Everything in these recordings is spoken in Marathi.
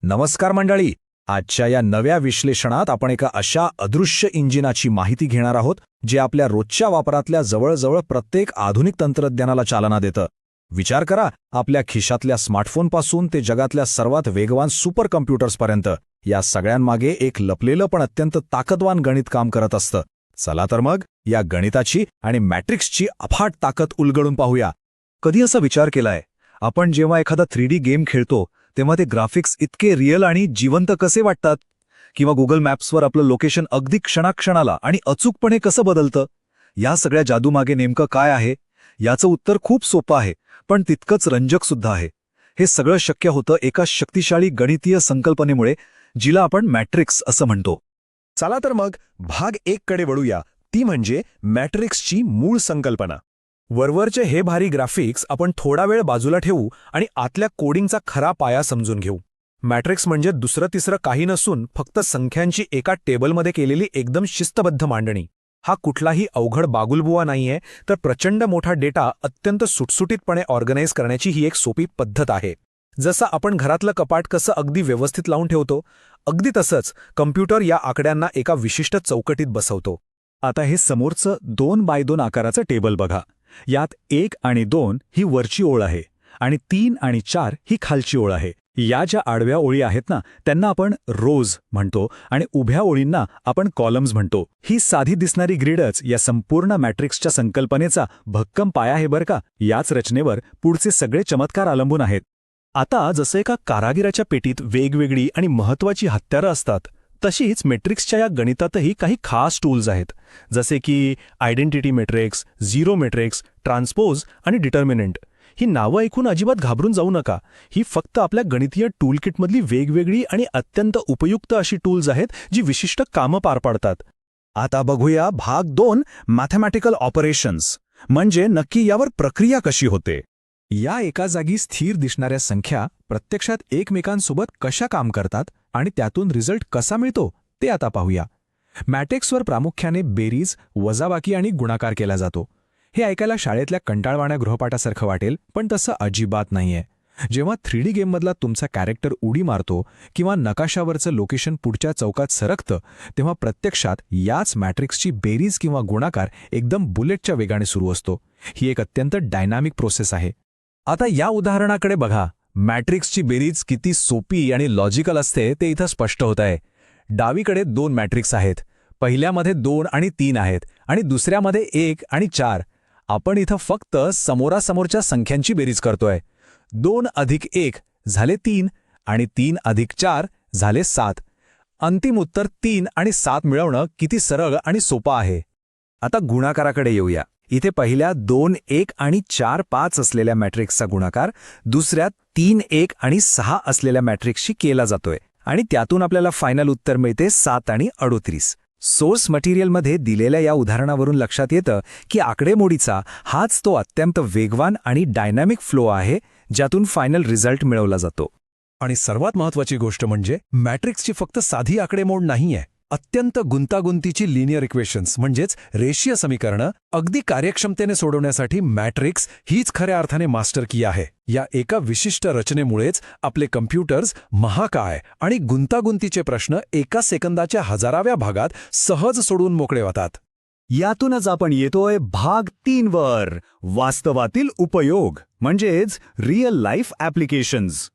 नमस्कार मंडळी. आजच्या या नव्या विश्लेषणात आपण एका अशा अदृश्य इंजिनाची माहिती घेणार आहोत जे आपल्या रोजच्या वापरातल्या जवळजवळ प्रत्येक आधुनिक तंत्रज्ञानाला चालना देतं. विचार करा, आपल्या खिशातल्या स्मार्टफोनपासून ते जगातल्या सर्वात वेगवान सुपर कम्प्युटर्सपर्यंत या सगळ्यांमागे एक लपलेलं पण अत्यंत ताकदवान गणित काम करत असतं. चला तर मग या गणिताची आणि मॅट्रिक्सची अफाट ताकद उलगडून पाहूया. कधी असा विचार केलाय, आपण जेव्हा एखादा 3D गेम खेळतो तेव्हा ते ग्राफिक्स इतके रिअल आणि जिवंत कसे वाटतात? किंवा गुगल मॅप्सवर आपलं लोकेशन अगदी क्षणाक्षणाला आणि अचूकपणे कसं बदलतं? या सगळ्या जादूमागे नेमकं काय आहे? याचं उत्तर खूप सोपं आहे, पण तितकंच रंजक सुद्धा आहे. हे सगळं शक्य होतं एका शक्तिशाली गणितीय संकल्पनेमुळे, जिला आपण मॅट्रिक्स असं म्हणतो. चला तर मग भाग 1 कडे वळूया, ती म्हणजे मॅट्रिक्सची मूळ संकल्पना. वरवरचे हे भारी ग्राफिक्स आपण थोडा वेळ बाजूला ठेवू आणि आतल्या कोडिंगचा खरा पाया समजून घेऊ. मॅट्रिक्स म्हणजे दुसरं तिसरं काही नसून फक्त संख्यांची एका टेबलमध्ये केलेली एकदम शिस्तबद्ध मांडणी. हा कुठलाही अवघड बागुलबुवा नाहीये, तर प्रचंड मोठा डेटा अत्यंत सुटसुटीतपणे ऑर्गनाईज करण्याची ही एक सोपी पद्धत आहे. जसं आपण घरातलं कपाट कसं अगदी व्यवस्थित लावून ठेवतो, अगदी तसंच कम्प्युटर या आकड्यांना एका विशिष्ट चौकटीत बसवतो. आता हे समोरचं 2x2 आकाराचं टेबल बघा. यात 1 आणि 2 ही वरची ओळ आहे आणि 3 आणि 4 ही खालची ओळ आहे. या ज्या आडव्या ओळी आहेत ना, त्यांना आपण रोज म्हणतो आणि उभ्या ओळींना आपण कॉलम्स म्हणतो. ही साधी दिसणारी ग्रिडच या संपूर्ण मॅट्रिक्सच्या संकल्पनेचा भक्कम पाया आहे बरं का. याच रचनेवर पुढचे सगळे चमत्कार अवलंबून आहेत. आता जसं एका कारागिराच्या पेटीत वेगवेगळी आणि महत्त्वाची हत्यारं असतात, तशीच मॅट्रिक्सच्या या गणितातही काही खास टूल्स आहेत, जसे की identity matrix, zero matrix, transpose आणि डिटर्मिनंट. ही नावं ऐकून अजिबात घाबरून जाऊ नका. ही फक्त आपल्या गणितीय टूलकिटमधली वेगवेगळी आणि अत्यंत उपयुक्त अशी टूल्स आहेत जी विशिष्ट कामं पार पाडतात. आता बघूया भाग 2, मॅथमॅटिकल ऑपरेशन्स, म्हणजे नक्की यावर प्रक्रिया कशी होते. या एका जागी स्थिर दिसणाऱ्या संख्या प्रत्यक्षात एकमेकांसोबत कशा काम करतात आणि त्यातून रिझल्ट कसा मिळतो ते आता पाहूया. मॅट्रिक्सवर प्रामुख्याने बेरीज, वजाबाकी आणि गुणाकार केला जातो. हे ऐकायला शाळेतल्या कंटाळवाण्या गृहपाठासारखं वाटेल, पण तसं अजिबात नाहीये. जेव्हा 3D गेममधला तुमचा कॅरेक्टर उडी मारतो किंवा नकाशावरचं लोकेशन पुढच्या चौकात सरकतं, तेव्हा प्रत्यक्षात याच मॅट्रिक्सची बेरीज किंवा गुणाकार एकदम बुलेटच्या वेगाने सुरू असतो. ही एक अत्यंत डायनामिक प्रोसेस आहे. आता या उदाहरणाकडे बघा. मॅट्रिक्सची बेरीज किती सोपी आणि लॉजिकल असते ते इथं स्पष्ट होत आहे. डावीकडे 2 मॅट्रिक्स आहेत. पहिल्यामध्ये 2 आणि 3 आहेत आणि दुसऱ्यामध्ये 1 आणि 4. आपण इथं फक्त समोरासमोरच्या संख्यांची बेरीज करतोय. 2 अधिक 1 झाले 3 आणि 3 अधिक 4 झाले 7. अंतिम उत्तर 3 आणि 7 मिळवणं किती सरळ आणि सोपं आहे. आता गुणाकाराकडे येऊया. इथे पहिल्या 2, 1 आणि 4, 5 असलेल्या मॅट्रिक्सचा गुणाकार दुसऱ्या 3, 1 आणि 6 असलेल्या मॅट्रिक्सशी केला जातोय आणि त्यातून आपल्याला फायनल उत्तर मिळते 7 आणि 38. सोर्स मटेरियलमध्ये दिलेल्या या उदाहरणावरून लक्षात येतं की आकडेमोडीचा हाच तो अत्यंत वेगवान आणि डायनॅमिक फ्लो आहे ज्यातून फायनल रिझल्ट मिळवला जातो. आणि सर्वात महत्त्वाची गोष्ट म्हणजे मॅट्रिक्सची फक्त साधी आकडेमोड नाहीये. अत्यंत गुंतागुंतीची लिनियर इक्वेशन्स म्हणजेच रेषीय समीकरणं अगदी कार्यक्षमतेने सोडवण्यासाठी मॅट्रिक्स हीच खऱ्या अर्थाने मास्टर की आहे. या एका विशिष्ट रचनेमुळेच आपले कम्प्युटर्स महाकाय आणि गुंतागुंतीचे प्रश्न एका सेकंदाच्या हजाराव्या भागात सहज सोडवून मोकळे होतात. यातूनच आपण येतोय भाग 3 वर, वास्तवातील उपयोग म्हणजेच रिअल लाईफ ॲप्लिकेशन्स.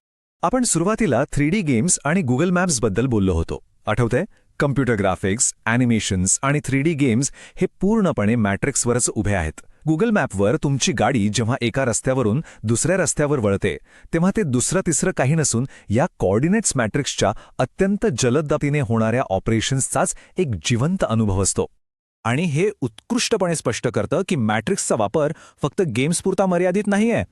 आपण सुरुवातीला 3D गेम्स आणि गुगल मॅप्सबद्दल बोललो होतो, आठवतंय? कम्प्युटर ग्राफिक्स, ॲनिमेशन्स आणि 3D गेम्स हे पूर्णपणे मॅट्रिक्सवरच उभे आहेत. गुगल मॅपवर तुमची गाडी जेव्हा एका रस्त्यावरून दुसऱ्या रस्त्यावर वळते, तेव्हा ते दुसरं तिसरं काही नसून या कोऑर्डिनेट्स मॅट्रिक्सच्या अत्यंत जलद गतीने होणाऱ्या ऑपरेशन्सचाच एक जिवंत अनुभव असतो. आणि हे उत्कृष्टपणे स्पष्ट करतं की मॅट्रिक्सचा वापर फक्त गेम्सपुरता मर्यादित नाहीये.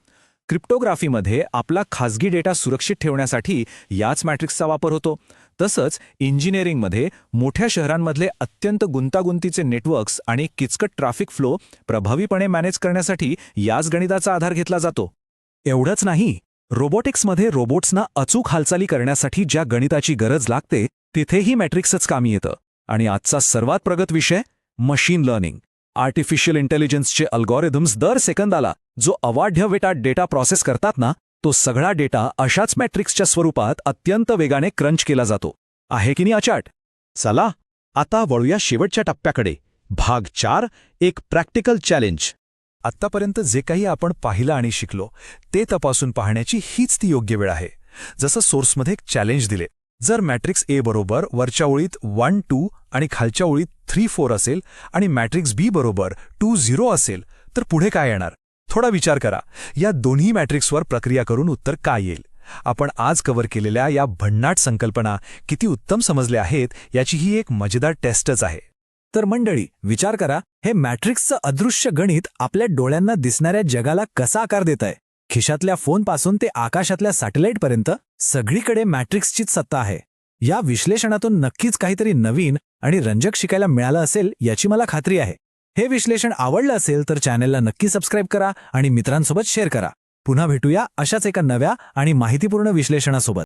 क्रिप्टोग्राफीमध्ये आपला खाजगी डेटा सुरक्षित ठेवण्यासाठी याच मॅट्रिक्सचा वापर होतो. तसंच इंजिनिअरिंगमध्ये मोठ्या शहरांमधले अत्यंत गुंतागुंतीचे नेटवर्क्स आणि किचकट ट्रॅफिक फ्लो प्रभावीपणे मॅनेज करण्यासाठी याच गणिताचा आधार घेतला जातो. एवढंच नाही, रोबोटिक्समध्ये रोबोट्सना अचूक हालचाली करण्यासाठी ज्या गणिताची गरज लागते तिथेही मॅट्रिक्सच कामी येतं. आणि आजचा सर्वात प्रगत विषय मशीन लर्निंग. आर्टिफिशियल इंटेलिजन्सचे अल्गोरिदम्स दर सेकंदाला जो अवाढव्य डेटा प्रोसेस करतात ना, तो सगळा डेटा अशाच मॅट्रिक्सच्या स्वरूपात अत्यंत वेगाने क्रंच केला जातो. आहे की नाही अचाट? चला आता वळूया शेवटच्या टप्प्याकडे. भाग 4, एक प्रॅक्टिकल चॅलेंज. आत्तापर्यंत जे काही आपण पाहिलं आणि शिकलो ते तपासून पाहण्याची हीच ती योग्य वेळ आहे. जसं सोर्समध्ये एक चॅलेंज दिले, जर मॅट्रिक्स ए बरोबर वरच्या ओळीत 1 2 आणि खालच्या ओळीत 3 4 असेल आणि मॅट्रिक्स बी बरोबर 2 0 असेल तर पुढे काय येणार? थोडा विचार करा. या दोन्ही मॅट्रिक्सवर प्रक्रिया करून उत्तर काय येईल? आपण आज कव्हर केलेल्या या भन्नाट संकल्पना किती उत्तम समजल्या आहेत याची ही एक मजेदार टेस्टच आहे. तर मंडळी, विचार करा, हे मॅट्रिक्सचं अदृश्य गणित आपल्या डोळ्यांना दिसणाऱ्या जगाला कसा आकार देत आहे. खिशातल्या फोनपासून ते आकाशातल्या सॅटेलाईटपर्यंत सगळीकडे मॅट्रिक्सचीच सत्ता आहे. या विश्लेषणातून नक्कीच काहीतरी नवीन आणि रंजक शिकायला मिळालं असेल याची मला खात्री आहे. हे विश्लेषण आवडलं असेल तर चॅनेलला नक्की सबस्क्राईब करा आणि मित्रांसोबत शेअर करा. पुन्हा भेटूया अशाच एका नव्या आणि माहितीपूर्ण विश्लेषणासोबत.